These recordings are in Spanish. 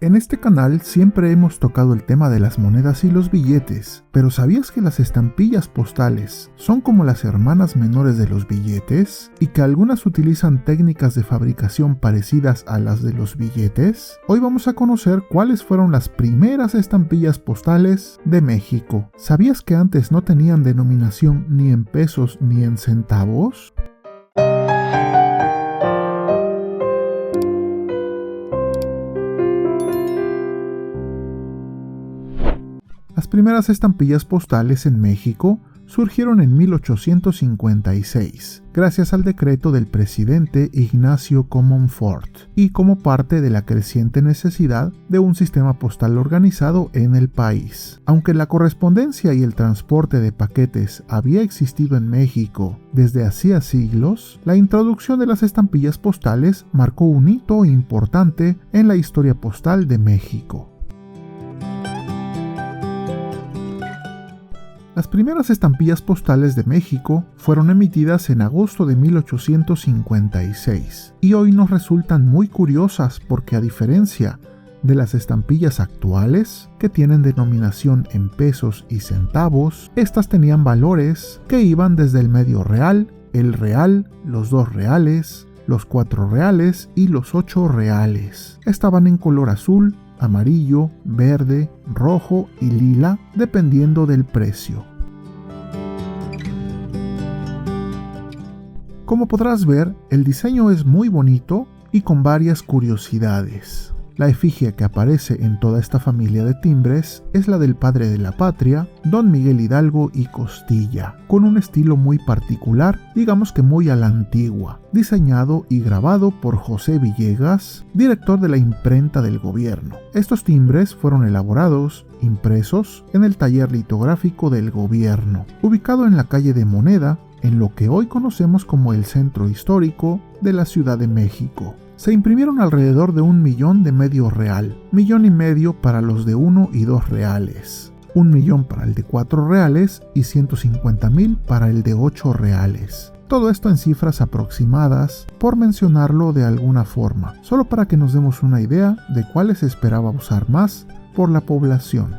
En este canal siempre hemos tocado el tema de las monedas y los billetes, pero ¿sabías que las estampillas postales son como las hermanas menores de los billetes? ¿Y que algunas utilizan técnicas de fabricación parecidas a las de los billetes? Hoy vamos a conocer cuáles fueron las primeras estampillas postales de México. ¿Sabías que antes no tenían denominación ni en pesos ni en centavos? Las primeras estampillas postales en México surgieron en 1856, gracias al decreto del presidente Ignacio Comonfort, y como parte de la creciente necesidad de un sistema postal organizado en el país. Aunque la correspondencia y el transporte de paquetes había existido en México desde hacía siglos, la introducción de las estampillas postales marcó un hito importante en la historia postal de México. Las primeras estampillas postales de México fueron emitidas en agosto de 1856 y hoy nos resultan muy curiosas porque, a diferencia de las estampillas actuales, que tienen denominación en pesos y centavos, estas tenían valores que iban desde el medio real, el real, los 2 reales, los 4 reales y los 8 reales. Estaban en color azul, amarillo, verde, rojo y lila, dependiendo del precio. Como podrás ver, el diseño es muy bonito y con varias curiosidades. La efigie que aparece en toda esta familia de timbres es la del padre de la patria, Don Miguel Hidalgo y Costilla, con un estilo muy particular, digamos que muy a la antigua, diseñado y grabado por José Villegas, director de la imprenta del gobierno. Estos timbres fueron elaborados, impresos, en el taller litográfico del gobierno, ubicado en la calle de Moneda, en lo que hoy conocemos como el centro histórico de la Ciudad de México. Se imprimieron alrededor de 1 millón de medio real, 1,5 millones para los de 1 y 2 reales, 1 millón para el de 4 reales y 150,000 para el de 8 reales. Todo esto en cifras aproximadas, por mencionarlo de alguna forma, solo para que nos demos una idea de cuáles se esperaba usar más por la población.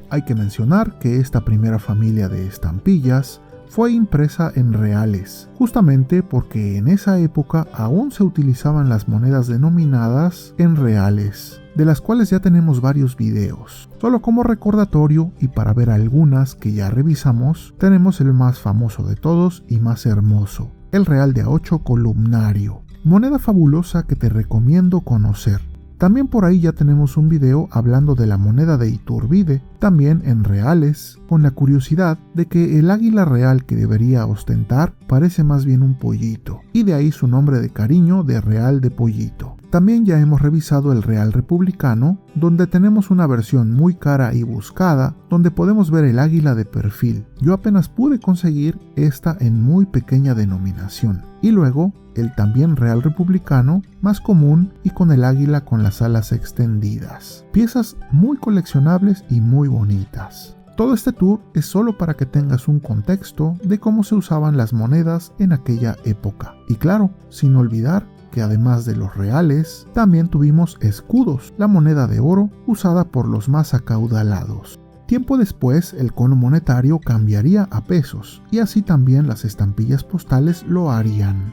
Hay que mencionar que esta primera familia de estampillas fue impresa en reales, justamente porque en esa época aún se utilizaban las monedas denominadas en reales, de las cuales ya tenemos varios videos. Solo como recordatorio y para ver algunas que ya revisamos, tenemos el más famoso de todos y más hermoso, el real de a8 columnario, moneda fabulosa que te recomiendo conocer. También por ahí ya tenemos un video hablando de la moneda de Iturbide, también en reales, con la curiosidad de que el águila real que debería ostentar parece más bien un pollito, y de ahí su nombre de cariño de Real de Pollito. También ya hemos revisado el real republicano, donde tenemos una versión muy cara y buscada, donde podemos ver el águila de perfil. Yo apenas pude conseguir esta en muy pequeña denominación. Y luego el también real republicano, más común y con el águila con las alas extendidas. Piezas muy coleccionables y muy bonitas. Todo este tour es solo para que tengas un contexto de cómo se usaban las monedas en aquella época. Y claro, sin olvidar que además de los reales, también tuvimos escudos, la moneda de oro usada por los más acaudalados. Tiempo después, el cono monetario cambiaría a pesos, y así también las estampillas postales lo harían.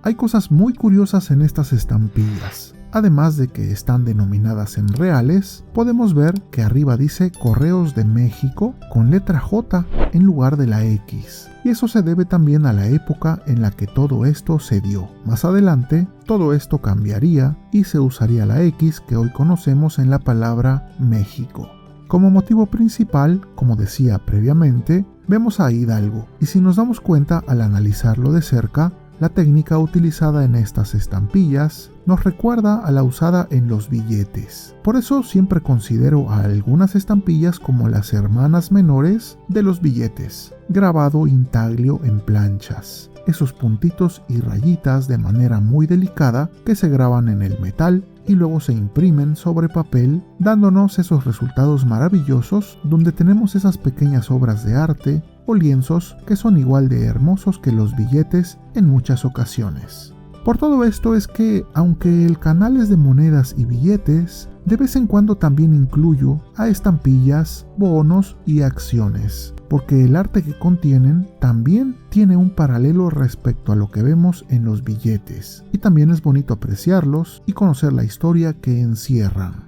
Hay cosas muy curiosas en estas estampillas. Además de que están denominadas en reales, podemos ver que arriba dice Correos de México con letra J en lugar de la X. Y eso se debe también a la época en la que todo esto se dio. Más adelante, todo esto cambiaría y se usaría la X que hoy conocemos en la palabra México. Como motivo principal, como decía previamente, vemos a Hidalgo. Y si nos damos cuenta al analizarlo de cerca, la técnica utilizada en estas estampillas nos recuerda a la usada en los billetes. Por eso siempre considero a algunas estampillas como las hermanas menores de los billetes, grabado intaglio en planchas. Esos puntitos y rayitas de manera muy delicada que se graban en el metal y luego se imprimen sobre papel, dándonos esos resultados maravillosos donde tenemos esas pequeñas obras de arte o lienzos que son igual de hermosos que los billetes en muchas ocasiones. Por todo esto es que, aunque el canal es de monedas y billetes, de vez en cuando también incluyo a estampillas, bonos y acciones, porque el arte que contienen también tiene un paralelo respecto a lo que vemos en los billetes, y también es bonito apreciarlos y conocer la historia que encierran.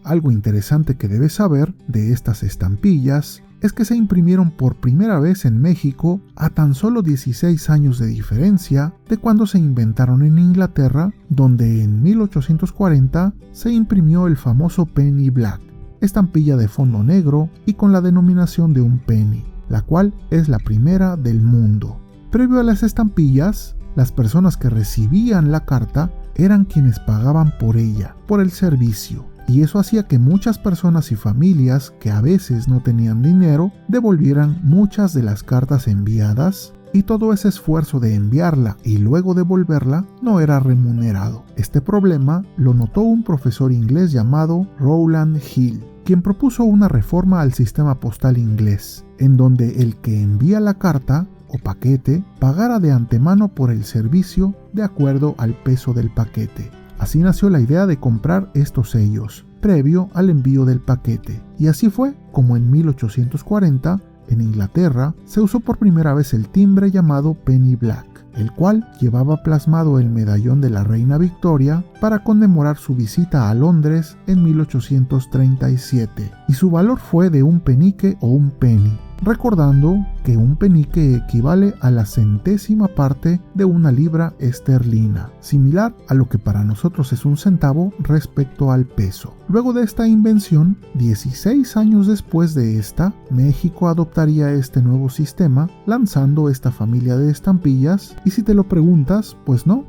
Algo interesante que debes saber de estas estampillas es que se imprimieron por primera vez en México a tan solo 16 años de diferencia de cuando se inventaron en Inglaterra, donde en 1840 se imprimió el famoso penny black, estampilla de fondo negro y con la denominación de un penny, la cual es la primera del mundo. Previo a las estampillas, las personas que recibían la carta eran quienes pagaban por ella, por el servicio. Y eso hacía que muchas personas y familias que a veces no tenían dinero devolvieran muchas de las cartas enviadas, y todo ese esfuerzo de enviarla y luego devolverla no era remunerado. Este problema lo notó un profesor inglés llamado Rowland Hill, quien propuso una reforma al sistema postal inglés, en donde el que envía la carta o paquete pagara de antemano por el servicio de acuerdo al peso del paquete. Así nació la idea de comprar estos sellos, previo al envío del paquete. Y así fue como en 1840, en Inglaterra, se usó por primera vez el timbre llamado penny black, el cual llevaba plasmado el medallón de la reina Victoria para conmemorar su visita a Londres en 1837, y su valor fue de un penique o un penny, recordando que un penique equivale a la centésima parte de una libra esterlina, similar a lo que para nosotros es un centavo respecto al peso. Luego de esta invención, 16 años después de esta, México adoptaría este nuevo sistema, lanzando esta familia de estampillas, y si te lo preguntas, pues no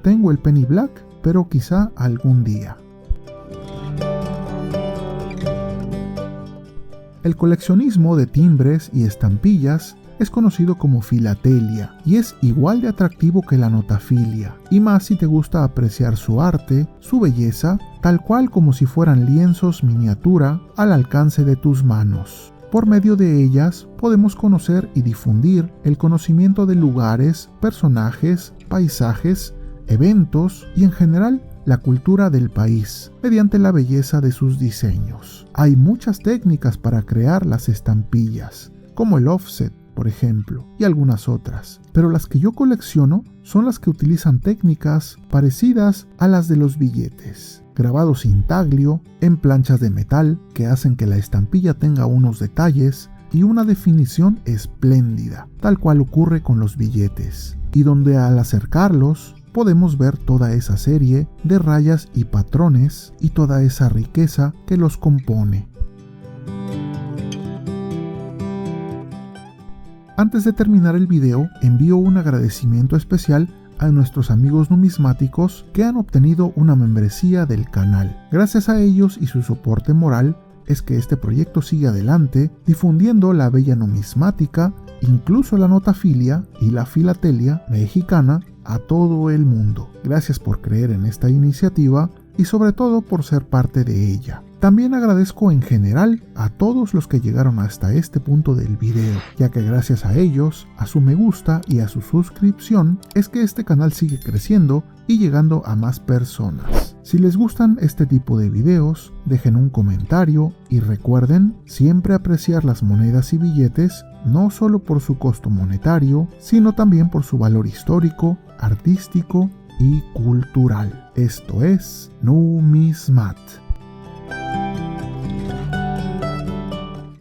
tengo el penny black, pero quizá algún día. El coleccionismo de timbres y estampillas es conocido como filatelia y es igual de atractivo que la notafilia, y más si te gusta apreciar su arte, su belleza, tal cual como si fueran lienzos miniatura al alcance de tus manos. Por medio de ellas podemos conocer y difundir el conocimiento de lugares, personajes, paisajes, eventos y en general la cultura del país, mediante la belleza de sus diseños. Hay muchas técnicas para crear las estampillas, como el offset, por ejemplo, y algunas otras, pero las que yo colecciono son las que utilizan técnicas parecidas a las de los billetes, grabados intaglio en planchas de metal que hacen que la estampilla tenga unos detalles y una definición espléndida, tal cual ocurre con los billetes, y donde al acercarlos podemos ver toda esa serie de rayas y patrones y toda esa riqueza que los compone. Antes de terminar el video, envío un agradecimiento especial a nuestros amigos numismáticos que han obtenido una membresía del canal. Gracias a ellos y su soporte moral es que este proyecto sigue adelante, difundiendo la bella numismática, incluso la notafilia y la filatelia mexicana, a todo el mundo. Gracias por creer en esta iniciativa y sobre todo por ser parte de ella. También agradezco en general a todos los que llegaron hasta este punto del video, ya que gracias a ellos, a su me gusta y a su suscripción, es que este canal sigue creciendo y llegando a más personas. Si les gustan este tipo de videos, dejen un comentario y recuerden siempre apreciar las monedas y billetes, no solo por su costo monetario, sino también por su valor histórico, artístico y cultural. Esto es Numismat.